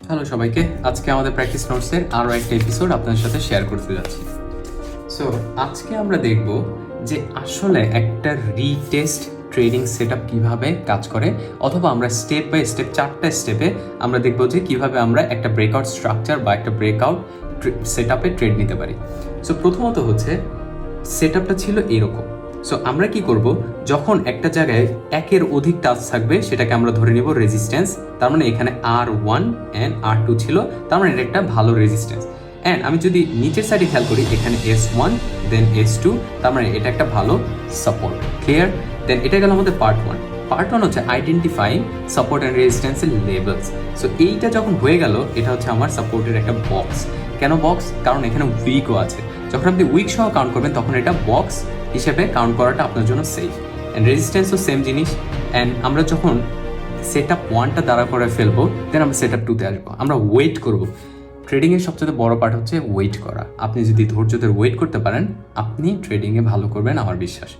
Hello সবাইকে, আজকে আমাদের প্র্যাকটিস নোটসের আরও একটা এপিসোড আপনাদের সাথে শেয়ার করতে যাচ্ছি। সো আজকে আমরা দেখব যে আসলে একটা রিটেস্ট ট্রেডিং সেট আপ কীভাবে কাজ করে, অথবা আমরা স্টেপ বাই স্টেপ 4টা স্টেপে আমরা দেখব যে কীভাবে আমরা একটা ব্রেকআউট স্ট্রাকচার বা একটা ব্রেকআউট সেট আপে ট্রেড নিতে পারি। সো প্রথমত হচ্ছে সেট আপটা ছিল এরকম। সো আমরা কি করব, যখন একটা জায়গায় একের অধিক টাচ থাকবে সেটাকে আমরা ধরে নিব রেজিস্ট্যান্স। তার মানে এখানে R1 অ্যান্ড R2 ছিল, তার মানে এটা একটা ভালো রেজিস্ট্যান্স। অ্যান্ড আমি যদি নিচের সাইডে খেয়াল করি, এখানে S1 দেন S2, তার মানে এটা একটা ভালো সাপোর্ট। ক্লিয়ার? দেন এটা গেল আমাদের পার্ট 1। পার্ট 1 হচ্ছে আইডেন্টিফাইং সাপোর্ট অ্যান্ড রেজিস্ট্যান্সের লেভেলস। সো এইটা যখন হয়ে গেল, এটা হচ্ছে আমার সাপোর্টের একটা বক্স। কেন বক্স? কারণ এখানে উইকও আছে। যখন আপনি উইক সহ কাউন্ট করবেন তখন এটা বক্স হিসেবে কাউন্ট করাটা আপনার জন্য সেফ। অ্যান্ড রেজিস্ট্যান্সও সেম জিনিস। অ্যান্ড আমরা যখন সেট আপ 1টা দ্বারা করে ফেলবো, দেন আমরা সেট আপ 2তে আসবো। আমরা ওয়েট করব। ট্রেডিংয়ের সবচেয়ে বড় পার্ট হচ্ছে ওয়েট করা। আপনি যদি ধৈর্য ধরে ওয়েট করতে পারেন, আপনি ট্রেডিংয়ে ভালো করবেন, আমার বিশ্বাস।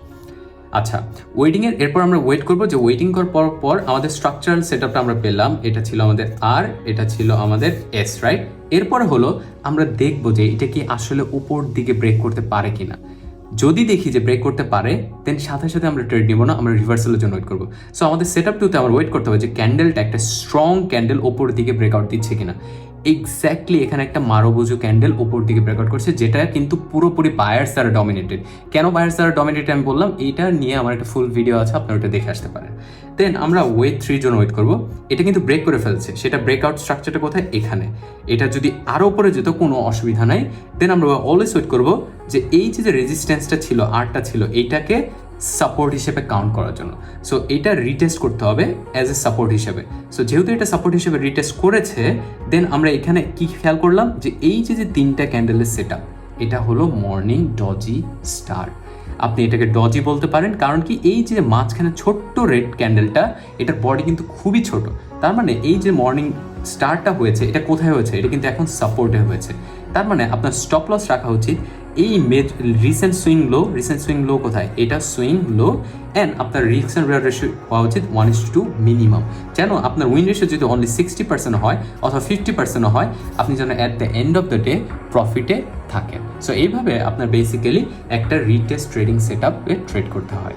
আচ্ছা, ওয়েটিংয়ের এরপর আমরা ওয়েট করবো, যে ওয়েটিং করার পর আমাদের স্ট্রাকচারাল সেট আপটা আমরা পেলাম। এটা ছিল আমাদের আর, এটা ছিল আমাদের এস, রাইট? এরপরে হলো আমরা দেখবো যে এটা কি আসলে উপর দিকে ব্রেক করতে পারে কিনা। যদি দেখি যে ব্রেক করতে পারে, দেন সাথে সাথে আমরা ট্রেড নিব না, আমরা রিভার্সালের জন্য ওয়েট করবো। সো আমাদের সেট আপ 2তে আমরা ওয়েট করতে হবে যে ক্যান্ডেলটা একটা স্ট্রং ক্যান্ডেল ওপর দিকে ব্রেকআউট দিচ্ছে কিনা। এক্স্যাক্টলি এখানে একটা মারোবুজু ক্যান্ডেল ওপর দিকে ব্রেকআউট করছে, যেটা কিন্তু পুরোপুরি বায়ার্স দ্বারা ডমিনেটেড। কেন বায়ার্স দ্বারা ডমিনেটেড আমি বললাম, এইটা নিয়ে আমার একটা ফুল ভিডিও আছে, আপনারা ওটা দেখে আসতে পারেন। দেন আমরা ওয়েট 3 জন্য ওয়েট করবো। এটা কিন্তু ব্রেক করে ফেলছে, সেটা ব্রেকআউট স্ট্রাকচারটা কোথায়? এখানে। এটা যদি আরও উপরে যেত, কোনো অসুবিধা নাই। দেন আমরা অলওয়েজ ওয়েট করবো যে এই যে রেজিস্ট্যান্সটা ছিল, আরটা ছিল, এইটাকে সাপোর্ট হিসেবে কাউন্ট করার জন্য। সো এটা রিটেস্ট করতে হবে অ্যাজ এ সাপোর্ট হিসেবে। সো যেহেতু এটা সাপোর্ট হিসেবে রিটেস্ট করেছে, দেন আমরা এখানে কি খেয়াল করলাম যে এই যে 3টা ক্যান্ডেলের সেট আপ, এটা হলো মর্নিং ডজি স্টার। আপনি এটাকে ডজি বলতে পারেন, কারণ কি এই যে মাঝখানে ছোট্ট রেড ক্যান্ডেলটা, এটার বডি কিন্তু খুবই ছোট। তার মানে এই যে মর্নিং স্টারটা হয়েছে, এটা কোথায় হয়েছে? এটা কিন্তু এখন সাপোর্টে হয়েছে। তার মানে আপনার স্টপ লস রাখা উচিত এই রিসেন্ট সুইং লো কোথায়? এটা সুইং লো। অ্যান্ড আপনার রিস্ক অ্যান্ড রিওয়ার্ড রেশিও হওয়া উচিত 1:2 মিনিমাম, যেন আপনার উইন রেশিও যদি অনলি 60% হয় অথবা 50% হয়, আপনি যেন at the end of the day প্রফিটে থাকেন। সো এইভাবে আপনার বেসিক্যালি একটা রিটেস্ট ট্রেডিং সেট আপে ট্রেড করতে হয়।